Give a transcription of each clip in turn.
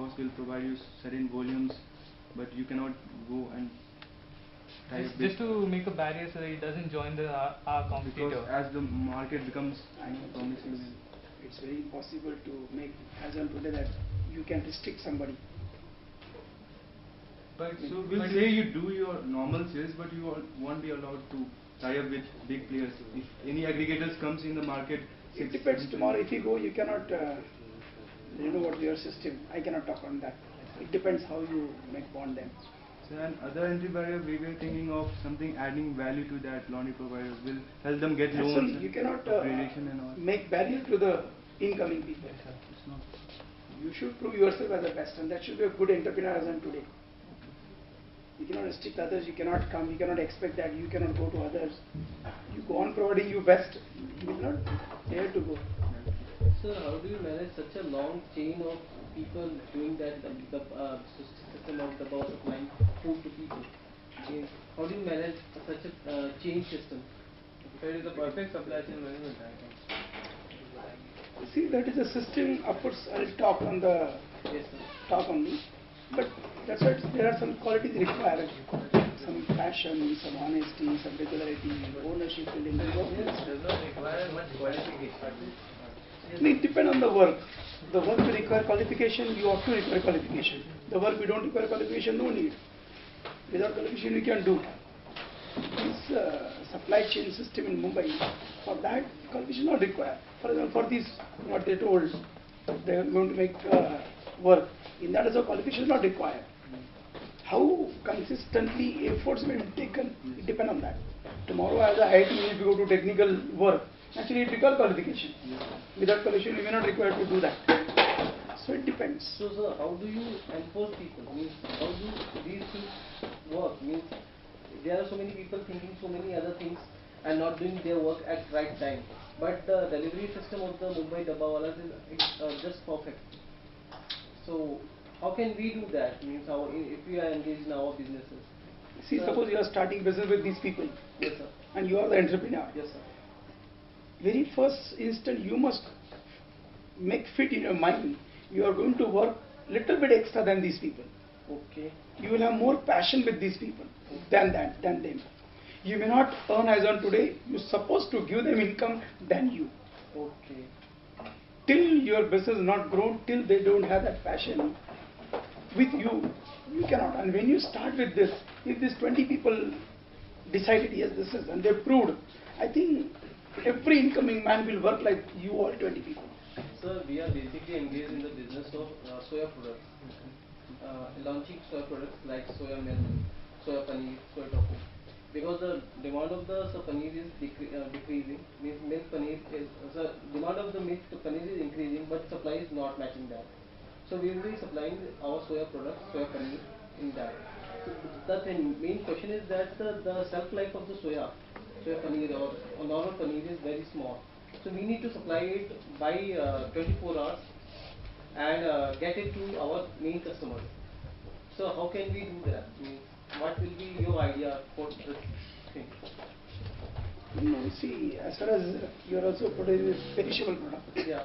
boss will provide you certain volumes, but you cannot go and just to make a barrier so that it doesn't join our competitor. Because as the market becomes promising, it's very impossible to make as on today that you can restrict somebody. But so we'll say you do your normal sales, but you won't be allowed to tie up with big players. If any aggregators comes in the market, it depends. Tomorrow, if you go, you cannot. You know what your system. I cannot talk on that. It depends how you make bond them. So and other entry barrier, we were thinking of something adding value to that laundry providers will help them get loans. Absolutely, you cannot make barrier to the incoming people. You should prove yourself as the best, and that should be a good entrepreneur as on today. You cannot restrict others. You cannot come. You cannot expect that. You cannot go to others. You go on providing you best. You will not dare to go. So how do you manage such a long chain of people doing that, the system of the boss supplying food to people? How do you manage such a chain system? So it is a perfect supply chain management. See, that is a system. Of course, I'll talk on the talk only. But that's why there are some qualities required. Some passion, some honesty, some regularity, ownership feeling. It does not require much qualification. It depends on the work. The work we require qualification, you have to require qualification. The work we don't require qualification, no need. Without qualification, we can do. This supply chain system in Mumbai, for that qualification not required. For example, for this, what they told, they are going to make work. In that also qualification is not required. How consistently efforts will be taken, it depends on that. Tomorrow as a IIT, if you go to technical work, actually it requires qualification. Without qualification, you may not require to do that. So it depends. So sir, how do you enforce people? Means how do these things work? Means there are so many people thinking so many other things and not doing their work at right time. But the delivery system of the Mumbai Dabbawalas is just perfect. So how can we do that? Means if we are engaged in our businesses. See, suppose you are starting business with these people. Yes, sir. And you are the entrepreneur. Yes, sir. Very first instant, you must make fit in your mind. You are going to work little bit extra than these people. Okay. You will have more passion with these people than them. You may not earn as on today. You're supposed to give them income than you. Okay. Till your business is not grown, till they don't have that passion with you, you cannot. And when you start with this, if these 20 people decided, yes, this is, and they proved, I think every incoming man will work like you all 20 people. Sir, we are basically engaged in the business of soya products. Launching soya products like soya milk, soya paneer, soya tofu. Because the demand of the paneer is decreasing, means milk paneer is, demand of the milk paneer is increasing, but supply is not matching that. So we will be supplying our soya products, soya paneer in that. So the main question is that the shelf life of the soya paneer or normal paneer is very small. So we need to supply it by 24 hours and get it to our main customers. So how can we do that? What will be your idea for this thing? No, see, as far as you are also producing perishable product. Yeah.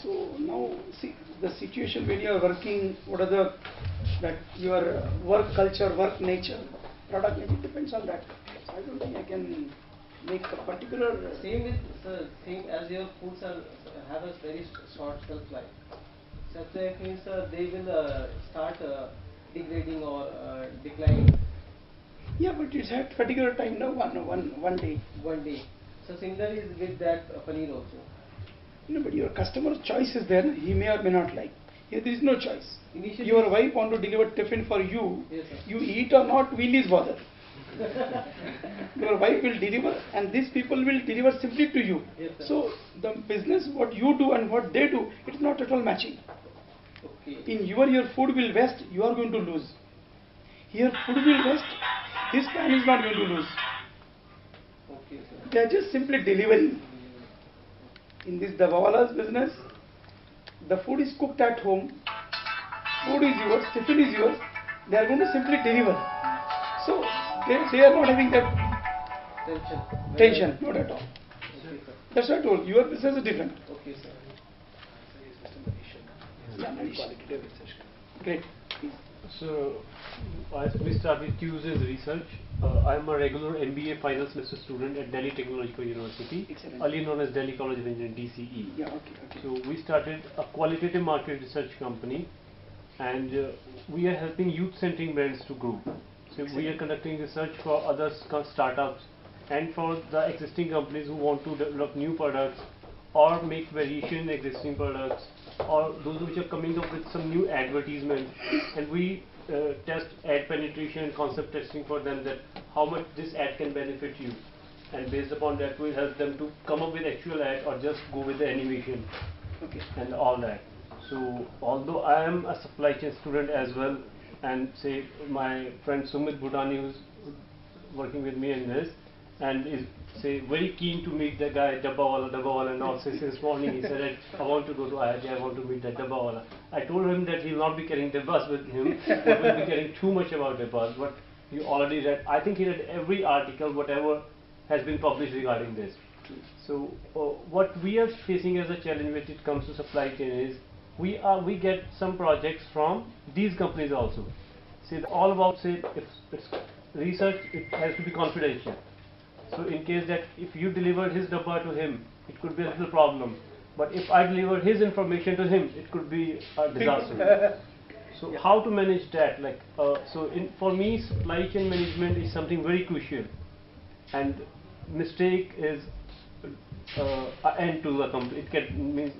So now, see, the situation when you are working, what are your work culture, work nature, product nature, depends on that. So I don't think I can make a particular. Same with same as your foods have a very short shelf life. Shelf life means they will start degrading or declining. Yeah, but it's at particular time now, one day. 1 day. So similar is with that paneer also. No, but your customer's choice is there. He may or may not like. Here there is no choice. Initially, your wife want to deliver tiffin for you. Yes, sir. You eat or not, will is bother. Your wife will deliver, and these people will deliver simply to you. Yes, so the business, what you do and what they do, it's not at all matching. Okay. In your food will waste, you are going to lose. Here food will waste, this man is not going to lose. Okay, sir. They are just simply delivering. In this Dabbawala's business, the food is cooked at home, food is yours, tiffin is yours, they are going to simply deliver. So they are not having that tension, not at all. Okay, sir. That's what I told you, your business is different. Okay, sir. qualitative research. Great. Please. So, we start with Tuesday's research. I am a regular MBA final semester student at Delhi Technological University, Excellent. earlier known as Delhi College of Engineering, DCE. Yeah, okay. So, we started a qualitative market research company, and we are helping youth-centering brands to grow. So, we are conducting research for other startups and for the existing companies who want to develop new products or make variation in existing products, or those which are coming up with some new advertisement, and we test ad penetration and concept testing for them, that how much this ad can benefit you, and based upon that we help them to come up with actual ad or just go with the animation and all that. So although I am a supply chain student as well, and say my friend Sumit Budani, who's working with me in this and is very keen to meet the guy Dabbawala, and also since morning he said, I want to go to IIT, I want to meet that Dabbawala. I told him that he will not be carrying the bus with him, but will be carrying too much about the bus. But he already read, I think he read every article, whatever has been published regarding this. So what we are facing as a challenge when it comes to supply chain is, we get some projects from these companies also. All about if it's research, it has to be confidential. So in case that if you delivered his dabba to him, it could be a little problem. But if I delivered his information to him, it could be a disaster. So how to manage that? For me, supply chain management is something very crucial, and mistake is an end to the company. It can mean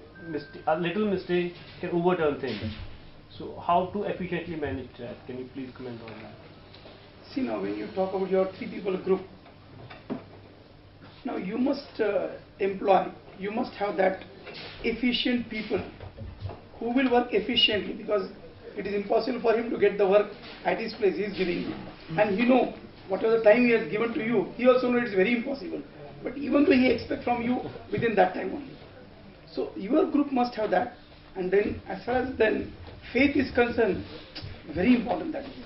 a little mistake can overturn things. So how to efficiently manage that? Can you please comment on that? See, now when you talk about your 3 people group, now you must you must have that efficient people who will work efficiently, because it is impossible for him to get the work at his place he is giving you. And you know, whatever the time he has given to you, he also knows it is very impossible. But even though he expects from you within that time only. So your group must have that. And then as far as then faith is concerned, very important that is.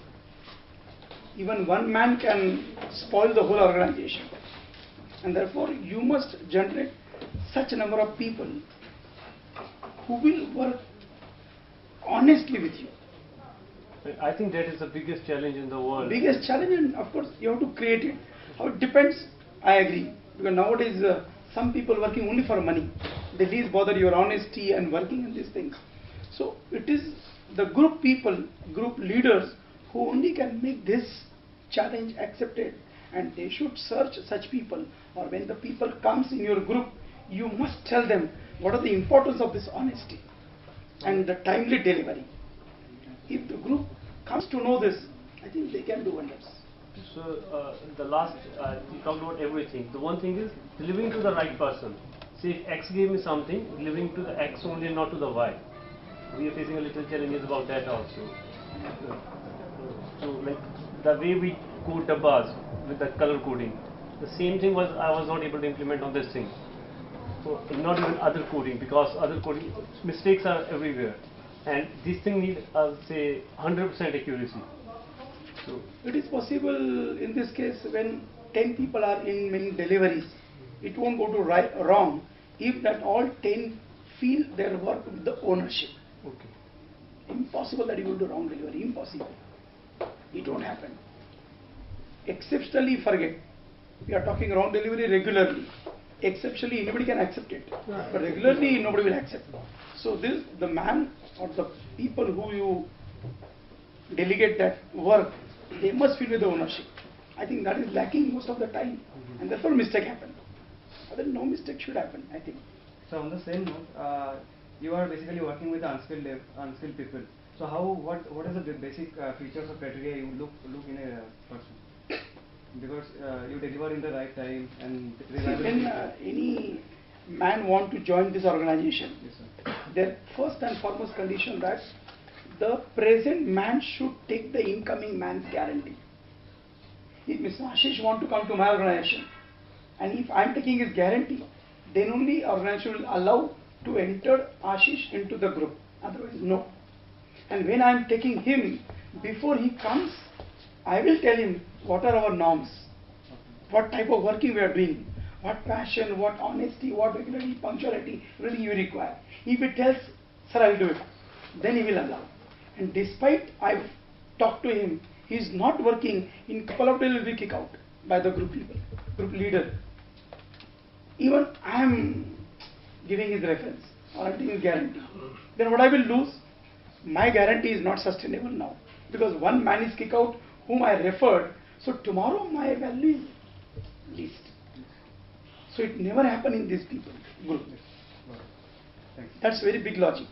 Even one man can spoil the whole organization. And therefore you must generate such a number of people who will work honestly with you. I think that is the biggest challenge in the world. Biggest challenge, and of course you have to create it. How it depends, I agree. Because nowadays some people working only for money. They least bother your honesty and working in these things. So it is the group people, group leaders who only can make this challenge accepted, and they should search such people. Or when the people comes in your group, you must tell them what are the importance of this honesty and the timely delivery. If the group comes to know this, I think they can do wonders. So the last, you talked about everything. The one thing is delivering to the right person. Say if X gave me something, delivering to the X only, not to the Y. We are facing a little challenges about that also. So like the way we code dabbas with the color coding, the same thing I was not able to implement on this thing. So not even other coding, because other coding mistakes are everywhere, and this thing needs say 100% accuracy. So it is possible in this case when 10 people are in many deliveries, it won't go to wrong if that all 10 feel their work with the ownership. Okay. Impossible that you will do wrong delivery. Impossible. It won't happen. Exceptionally, forget. We are talking wrong delivery regularly. Exceptionally, anybody can accept it, but regularly nobody will accept. So this, the man or the people who you delegate that work, they must feel with the ownership. I think that is lacking most of the time, and therefore mistake happen. Otherwise, no mistake should happen, I think. So on the same note, you are basically working with unskilled people. So what is the basic features or criteria you look in a person? Because you deliver in the right time and when any man want to join this organization, yes, their first and foremost condition that the present man should take the incoming man's guarantee. If Mr. Ashish want to come to my organization, and if I am taking his guarantee, then only organization will allow to enter Ashish into the group. Otherwise, no. And when I am taking him, before he comes, I will tell him what are our norms, what type of working we are doing, what passion, what honesty, what regularity, punctuality really you require. If he tells, sir, I will do it, then he will allow. And despite I've talked to him, he is not working. In couple of days he will be kicked out by the group leader. Even I am giving his reference or his guarantee. Then what I will lose? My guarantee is not sustainable now, because one man is kicked out whom I referred. So tomorrow my value is least. So it never happened in this people group. Thanks. That's very big logic.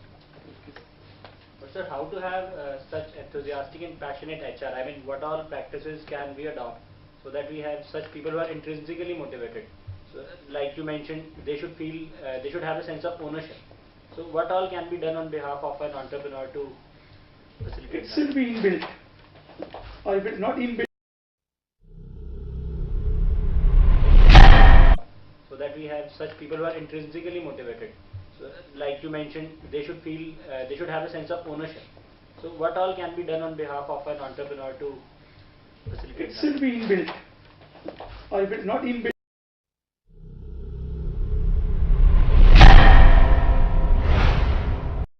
But sir, how to have such enthusiastic and passionate HR? I mean, what all practices can we adopt so that we have such people who are intrinsically motivated? So, like you mentioned, they should feel, they should have a sense of ownership. So, what all can be done on behalf of an entrepreneur to facilitate It that? should be inbuilt, or if it's not inbuilt. So that we have such people who are intrinsically motivated. So, like you mentioned, they should feel, they should have a sense of ownership. So, what all can be done on behalf of an entrepreneur to facilitate It that? should be inbuilt, or if it's not inbuilt.